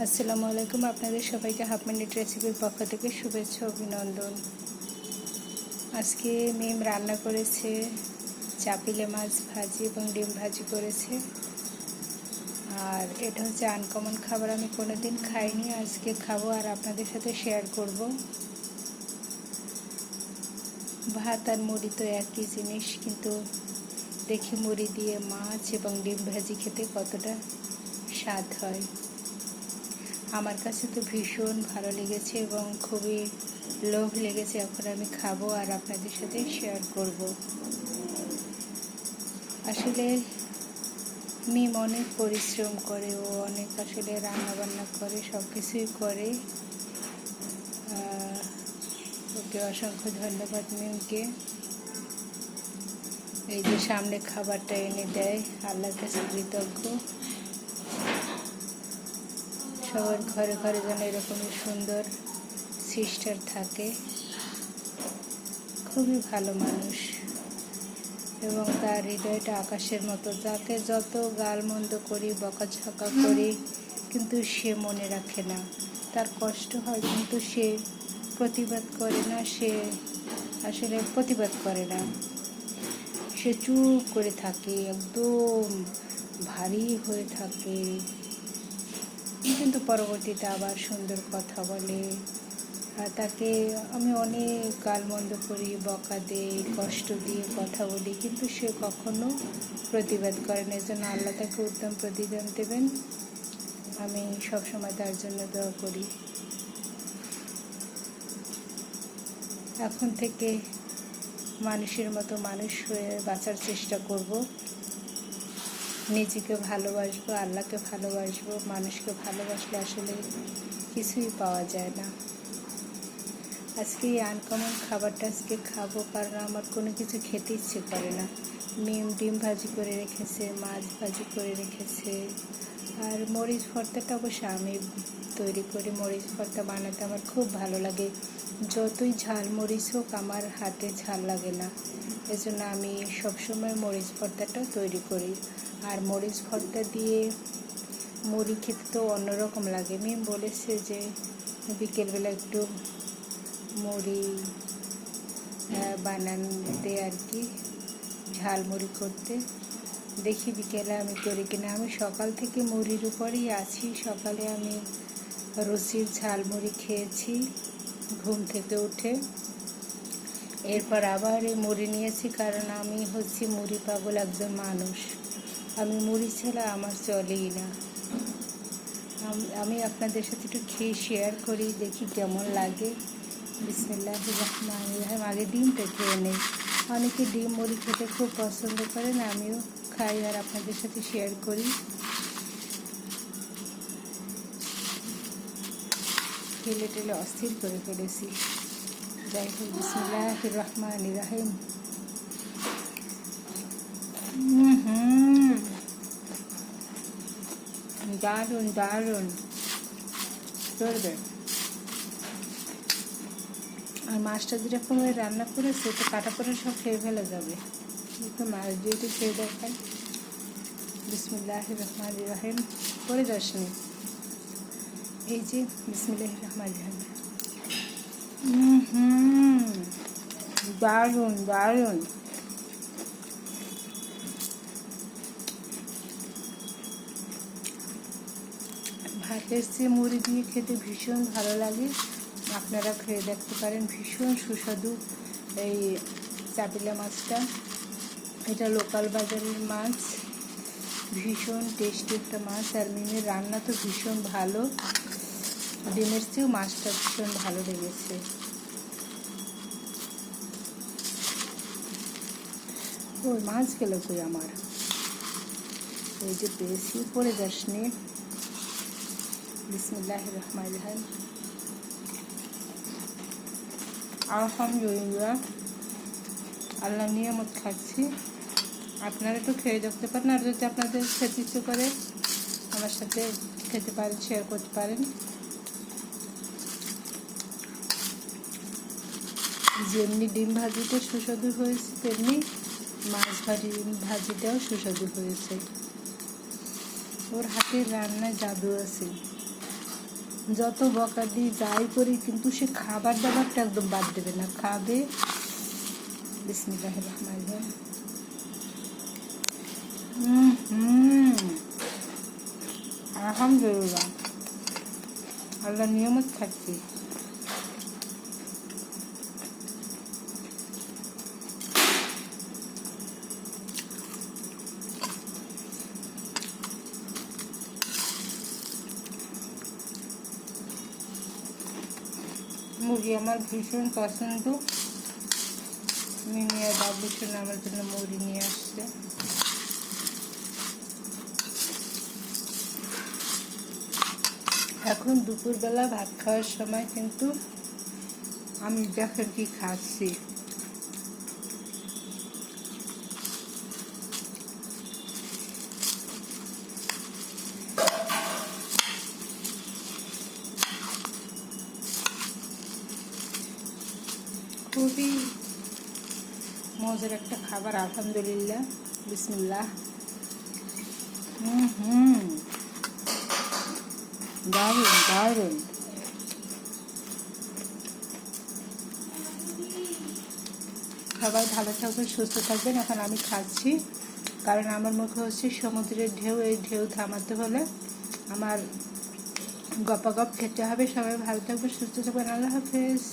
আসসালামু আলাইকুম। আপনাদের সবাইকে হাফ মিনিট রেসিপির পক্ষ থেকে শুভেচ্ছা অভিনন্দন। আজকে মিম রান্না করেছে চাপিলে মাছ ভাজি এবং ডিম ভাজি করেছে। আর এটা হচ্ছে আনকমন খাবার, আমি কোনোদিন খাইনি, আজকে খাবো আর আপনাদের সাথে শেয়ার করব। ভাত আর মুড়ি তো একই জিনিস, কিন্তু দেখি মুড়ি দিয়ে মাছ এবং ডিম ভাজি খেতে কতটা স্বাদ হয়। আমার কাছে তো ভীষণ ভালো লেগেছে এবং খুবই লোভ লেগেছে। এখন আমি খাবো আর আপনাদের সাথে শেয়ার করব। আসলে মিম অনেক পরিশ্রম করে, ও অনেক আসলে রান্নাবান্না করে, সব কিছুই করে। ওকে অসংখ্য ধন্যবাদ মিমকে। এই যে সামনে খাবারটা এনে দেয়, আল্লাহর কাছে কৃতজ্ঞ। সবার ঘরে ঘরে যেন এরকমই সুন্দর সিস্টার থাকে। খুবই ভালো মানুষ এবং তার হৃদয়টা আকাশের মতো। তাকে যত গালমন্দ করি, বকাঝকা করি, কিন্তু সে মনে রাখে না। তার কষ্ট হয় কিন্তু সে প্রতিবাদ করে না, সে আসলে প্রতিবাদ করে না, সে চুপ করে থাকে, একদম ভারী হয়ে থাকে, কিন্তু পরবর্তীতে আবার সুন্দর কথা বলে। আর তাকে আমি অনেক গালমন্দ করি, বকা দিই, কষ্ট দিয়ে কথা বলি, কিন্তু সে কখনো প্রতিবাদ করে না। এজন্য আল্লাহ তাকে উত্তম প্রতিদান দেবেন। আমি সবসময় তার জন্য দোয়া করি। এখন থেকে মানুষের মতো মানুষ হয়ে বাঁচার চেষ্টা করব। নিজেকে ভালোবাসবো, আল্লাহকে ভালোবাসবো। মানুষকে ভালোবাসলে আসলে কিছুই পাওয়া যায় না। আজকে এই আনকমন খাবারটা আজকে খাবো, কারণ আমার কোনো কিছু খেতে ইচ্ছে করে না। মিম ডিম ভাজি করে রেখেছে, মাছ ভাজি করে রেখেছে, আর মরিচ ভর্তাটা অবশ্য আমি তৈরি করি। মরিচ ভর্তা বানাতে আমার খুব ভালো লাগে। যতই ঝাল মরিচ হোক, আমার হাতে ঝাল লাগে না। এজন্য আমি সবসময় মরিচ ভর্তাটা তৈরি করি। আর মরিচ ভর্তা দিয়ে মুড়ি খেতে তো অন্যরকম লাগে। মিম বলেছে যে বিকেলবেলা একটু মুড়ি বানাতে আর কি, ঝালমুড়ি করতে। দেখি বিকেলে আমি করি কিনা। আমি সকাল থেকে মুড়ির উপরেই আছি। সকালে আমি রুচির ঝালমুড়ি খেয়েছি ঘুম থেকে উঠে। এরপর আবার এই মুড়ি নিয়েছি, কারণ আমি হচ্ছি মুড়ি পাগল একজন মানুষ। আমি মুড়ি ছাড়া আমার চলেই না। আমি আপনাদের সাথে একটু খেয়ে শেয়ার করি, দেখি কেমন লাগে। বিসমিল্লাহির রহমানির রহিম। আগে ডিমটা খেয়ে নেই। অনেকে ডিম মুড়ি খেতে খুব পছন্দ করেন, আমিও খাই আর আপনাদের সাথে শেয়ার করি। খেলে টেলে অস্থির করে ফেলেছি। যাই হোক, বিসমিল্লাহির রহমানির রহিম। দারুণ দারুণ চলবে। আর মাছটা যেরকম রান্না করেছে, তো কাটা পরে সব খেয়ে ফেলে যাবে। একটু মাছ দিয়ে একটু খেয়ে দেখায়। বিসমিল্লাহির রহমানির রহিম। করে যাসনি। এই যে বিসমিল্লাহির রহমানির রহিম। দারুণ দারুণ। ভাতের চেয়ে মুড়ি দিয়ে খেতে ভীষণ ভালো লাগে। আপনারা খেয়ে দেখতে পারেন, ভীষণ সুস্বাদু এই চাপিলা মাছটা। এটা লোকাল বাজারের মাছ, ভীষণ টেস্টি একটা মাছ। আর মিমের রান্না তো ভীষণ ভালো, ডিমের চেয়েও মাছটা ভীষণ ভালো লেগেছে। ওই মাছ গেল কই আমার, এই যে পেয়েছি। পড়ে যাসনি। বিসমিল্লাহির রহমানির রহিম। আলহামদুলিল্লাহ, আল্লাহ নিয়ামত খাচ্ছি। আপনারা একটু খেয়ে দেখতে পারেন, আর যদি আপনাদের খেতে ইচ্ছে করে আমার সাথে খেতে পারেন, শেয়ার করতে পারেন। যেমনি ডিম ভাজিটা সুস্বাদু হয়েছে, তেমনি মাছ ভাজিটাও সুস্বাদু হয়েছে। ওর হাতের রান্নায় জাদু আছে। যত বকা দিই যাই করি, কিন্তু সে খাবার দাবারটা একদম বাদ দেবে না, খাবে। বিসমিল্লাহির রহমানির রহিম। আলহামদুলিল্লাহ, আল্লাহ নিয়ামত খাচ্ছি। মুরগি আমার ভীষণ পছন্দ। মিমি আর বাবু শোনা আমার জন্য মুরগি নিয়ে আসছে। এখন দুপুরবেলা ভাত খাওয়ার সময়, কিন্তু আমি দেখেন কি খাচ্ছি। খুবই মজার একটা খাবার, আলহামদুলিল্লাহ। বিসমিল্লাহ। দারুণ দারুণ। সবাই ভালো থাকবেন, সুস্থ থাকবেন। এখন আমি খাচ্ছি, কারণ আমার মুখে হচ্ছে সমুদ্রের ঢেউ। এই ঢেউ থামাতে হলে আমার গপাগপ খেতে হবে। সবাই ভালো থাকবেন, সুস্থ থাকবেন। আল্লাহ হাফেজ।